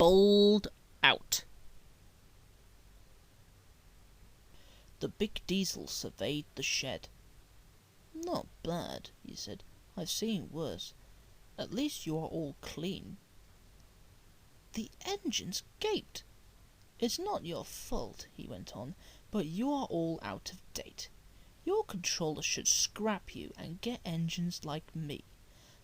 bowled out. The big Diesel surveyed the shed. "Not bad," he said. "I've seen worse. At least you are all clean." The engines gaped. "It's not your fault," he went on, "but you are all out of date. Your controller should scrap you and get engines like me.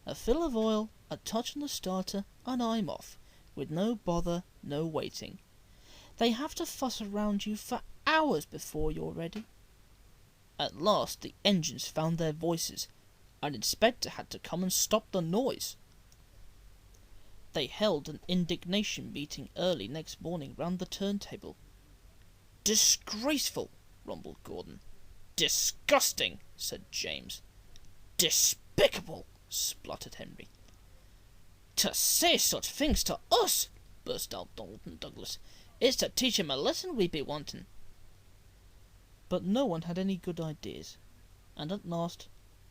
A fill of oil, a touch on the starter, and I'm off, with no bother, no waiting. They have to fuss around you for hours before you're ready." At last the engines found their voices. An inspector had to come and stop the noise. They held an indignation meeting early next morning round the turntable. "Disgraceful," rumbled Gordon. "Disgusting," said James. "Despicable," spluttered Henry. "To say such things to us," burst out Dalton Douglas. "It's to teach him a lesson we be wanting." But no one had any good ideas, and at last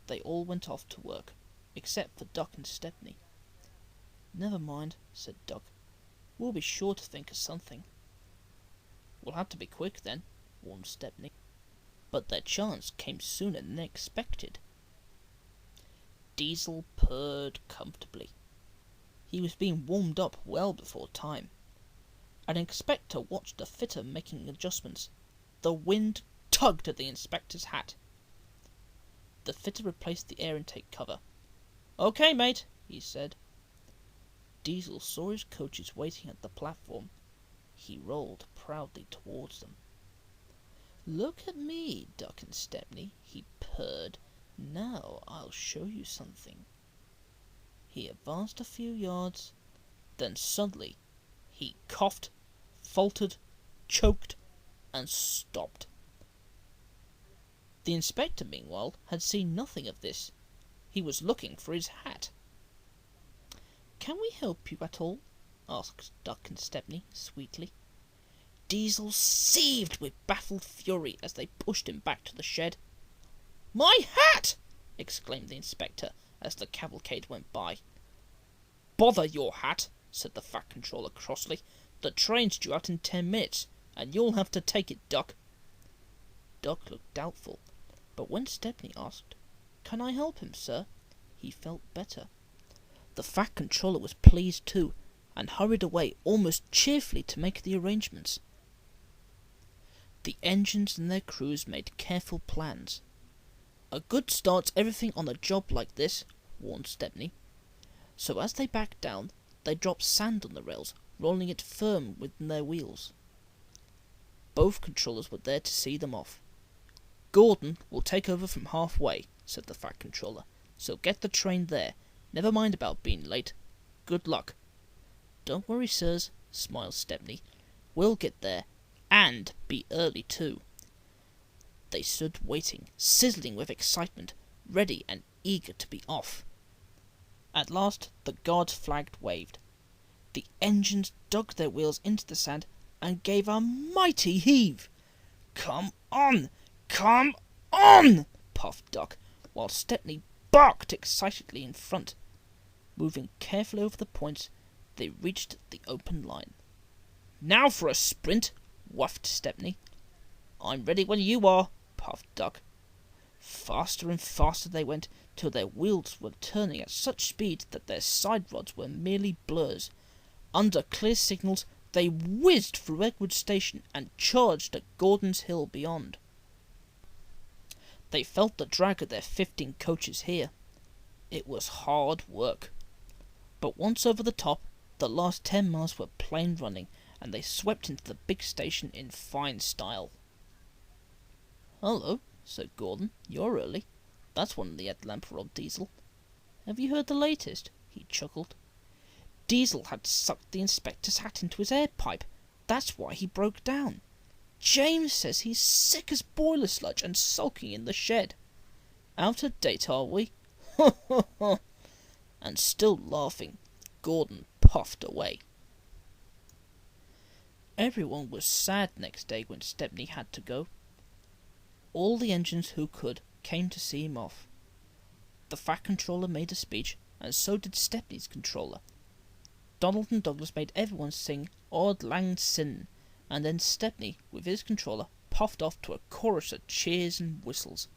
they all went off to work, except for Duck and Stepney. "Never mind," said Duck. "We'll be sure to think of something." "We'll have to be quick then," warned Stepney. But their chance came sooner than they expected. Diesel purred comfortably. He was being warmed up well before time. An inspector watched the fitter making adjustments. The wind tugged at the inspector's hat. The fitter replaced the air intake cover. "Okay, mate," he said. Diesel saw his coaches waiting at the platform. He rolled proudly towards them. "Look at me, Duck and Stepney," he purred. "Now I'll show you something." He advanced a few yards, then suddenly he coughed, faltered, choked, and stopped. The inspector, meanwhile, had seen nothing of this. He was looking for his hat. "Can we help you at all?" asked Duck and Stepney sweetly. Diesel seethed with baffled fury as they pushed him back to the shed. "My hat!" exclaimed the inspector as the cavalcade went by. "Bother your hat," said the Fat Controller crossly. "The train's due out in 10 minutes, and you'll have to take it, Duck." Duck looked doubtful, but when Stepney asked, "Can I help him, sir?" he felt better. The Fat Controller was pleased too, and hurried away almost cheerfully to make the arrangements. The engines and their crews made careful plans. "A good start's everything on a job like this," warned Stepney. So as they backed down, they dropped sand on the rails, rolling it firm within their wheels. Both controllers were there to see them off. "Gordon will take over from halfway," said the Fat Controller, "so get the train there. Never mind about being late. Good luck." "Don't worry, sirs," smiled Stepney. "We'll get there, and be early too." They stood waiting, sizzling with excitement, ready and eager to be off. At last the guard's flag waved. The engines dug their wheels into the sand and gave a mighty heave. "Come on! Come on!" puffed Duck, while Stepney barked excitedly in front. Moving carefully over the points, they reached the open line. "Now for a sprint!" whuffed Stepney. "I'm ready when you are," puffed Duck. Faster and faster they went, till their wheels were turning at such speed that their side rods were merely blurs. Under clear signals they whizzed through Edward Station and charged at Gordon's Hill beyond. They felt the drag of their 15 coaches here. It was hard work. But once over the top, the last 10 miles were plain running, and they swept into the big station in fine style. "Hello," said Gordon. "You're early. That's one of the headlamp for old Diesel. Have you heard the latest?" He chuckled. "Diesel had sucked the inspector's hat into his air pipe. That's why he broke down. James says he's sick as boiler sludge and sulking in the shed. Out of date, are we? Ho ho ho!" And still laughing, Gordon puffed away. Everyone was sad next day when Stepney had to go. All the engines who could came to see him off. The Fat Controller made a speech, and so did Stepney's controller. Donald and Douglas made everyone sing Auld Lang Syne, and then Stepney, with his controller, puffed off to a chorus of cheers and whistles.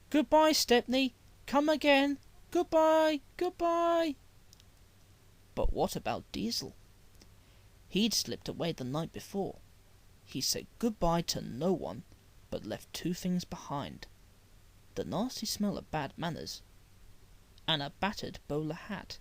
"Goodbye, Stepney! Come again! Goodbye! Goodbye!" But what about Diesel? He'd slipped away the night before. He said goodbye to no one, but left two things behind: the nasty smell of bad manners, and a battered bowler hat.